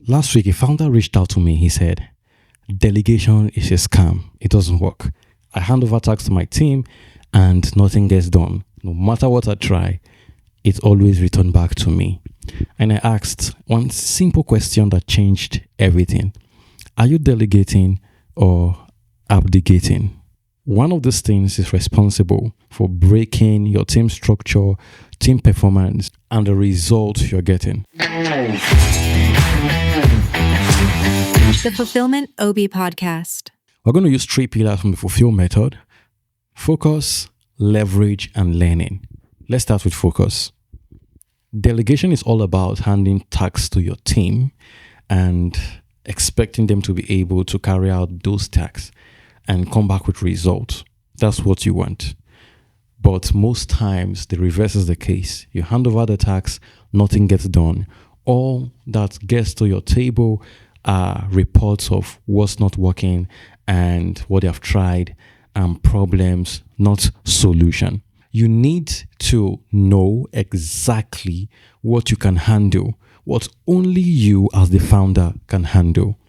Last week, a founder reached out to me. He said, delegation is a scam. It doesn't work. I hand over tasks to my team and nothing gets done. No matter what I try, it's always returned back to me. And I asked one simple question that changed everything. Are you delegating or abdicating? One of these things is responsible for breaking your team structure, team performance, and the result you're getting. The Fulfillment OB Podcast. We're going to use 3 pillars from the Fulfill method: focus, leverage, and learning. Let's start with focus. Delegation is all about handing tasks to your team and expecting them to be able to carry out those tasks and come back with results. That's what you want. But most times, the reverse is the case. You hand over the tasks, nothing gets done. All that gets to your table are reports of what's not working and what they have tried and problems, not solution. You need to know exactly what you can handle, what only you as the founder can handle.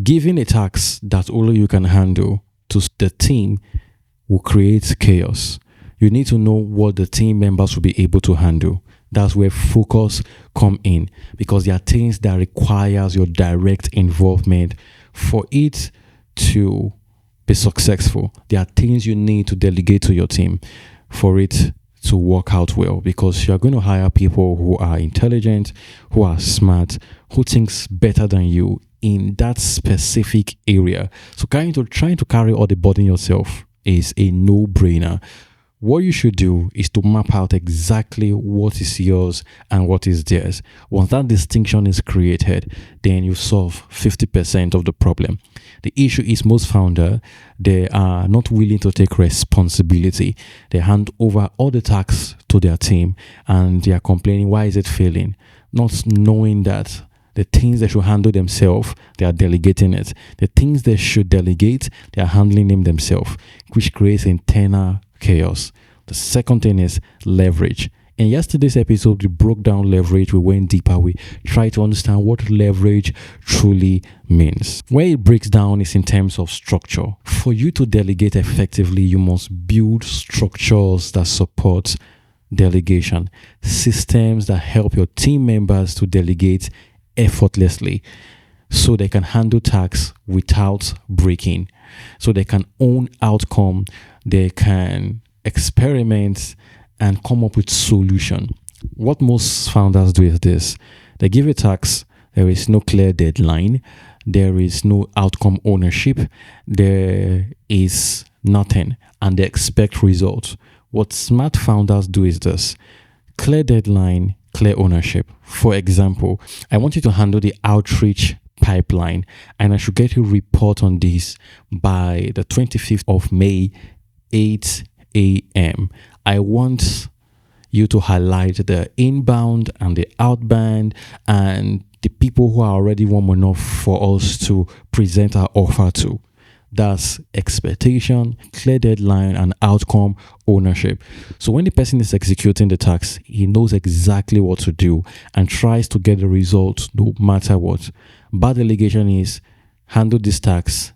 Giving a task that only you can handle to the team will create chaos. You need to know what the team members will be able to handle. That's where focus come in, because there are things that requires your direct involvement for it to be successful. There are things you need to delegate to your team for it to work out well, because you're going to hire people who are intelligent, who are smart, who thinks better than you in that specific area. So trying to carry all the burden yourself is a no-brainer. What you should do is to map out exactly what is yours and what is theirs. Once that distinction is created, then you solve 50% of the problem. The issue is most founders, they are not willing to take responsibility. They hand over all the tasks to their team and they are complaining, why is it failing? Not knowing that the things they should handle themselves, they are delegating it. The things they should delegate, they are handling them themselves, which creates internal chaos. The second thing is leverage. In yesterday's episode, we broke down leverage. We went deeper. We tried to understand what leverage truly means. Where it breaks down is in terms of structure. For you to delegate effectively, you must build structures that support delegation, systems that help your team members to delegate effortlessly so they can handle tasks without breaking, so they can own outcome, they can experiment and come up with solution. What most founders do is this: they give a task, there is no clear deadline, there is no outcome ownership, there is nothing, and they expect results. What smart founders do is this: clear deadline, clear ownership. For example, I want you to handle the outreach pipeline and I should get a report on this by the 25th of May, 8 a.m. I want you to highlight the inbound and the outbound and the people who are already warm enough for us to present our offer to. That's expectation, clear deadline, and outcome ownership. So when the person is executing the task, he knows exactly what to do and tries to get the result no matter what. Bad delegation is handle this task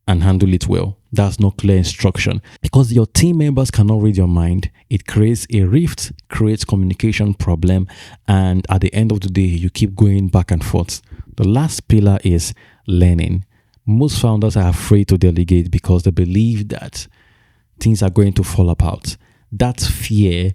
and handle it well. That's not clear instruction. Because your team members cannot read your mind, it creates a rift, creates communication problem, and at the end of the day, you keep going back and forth. The last pillar is learning. Most founders are afraid to delegate because they believe that things are going to fall apart. That fear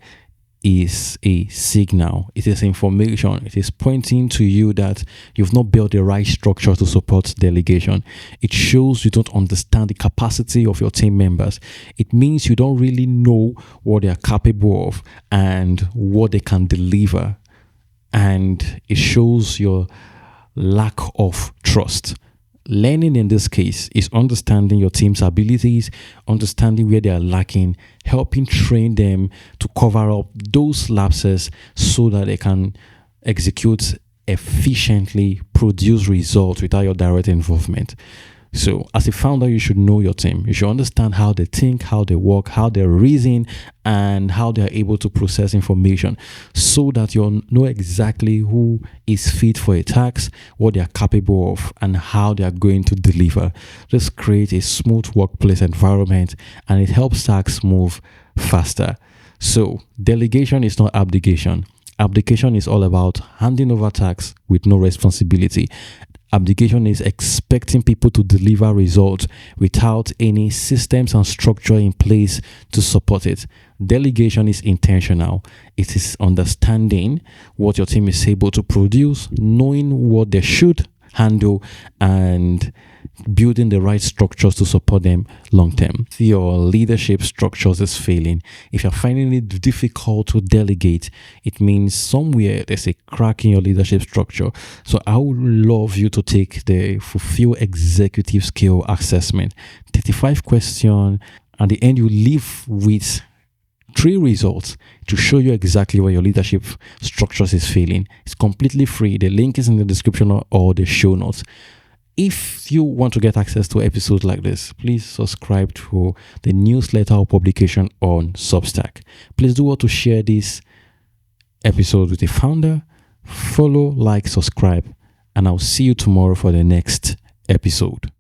is a signal. It is information. It is pointing to you that you've not built the right structure to support delegation. It shows you don't understand the capacity of your team members. It means you don't really know what they are capable of and what they can deliver. And it shows your lack of trust. Learning in this case is understanding your team's abilities, understanding where they are lacking, helping train them to cover up those lapses so that they can execute efficiently, produce results without your direct involvement. So, as a founder, you should know your team. You should understand how they think, how they work, how they reason, and how they are able to process information so that you know exactly who is fit for a task, what they are capable of, and how they are going to deliver. This creates a smooth workplace environment and it helps tasks move faster. So, delegation is not abdication. Abdication is all about handing over tasks with no responsibility. Abdication is expecting people to deliver results without any systems and structure in place to support it. Delegation is intentional. It is understanding what your team is able to produce, knowing what they should handle, and building the right structures to support them long term. If your leadership structures is failing, if you're finding it difficult to delegate, it means somewhere there's a crack in your leadership structure. So I would love you to take the Fulfill Executive Skill Assessment. 35 questions. At the end, you leave with 3 results to show you exactly where your leadership structures is failing. It's completely free. The link is in the description or the show notes. If you want to get access to episodes like this, please subscribe to the newsletter or publication on Substack. Please do want to share this episode with a founder. Follow, like, subscribe, and I'll see you tomorrow for the next episode.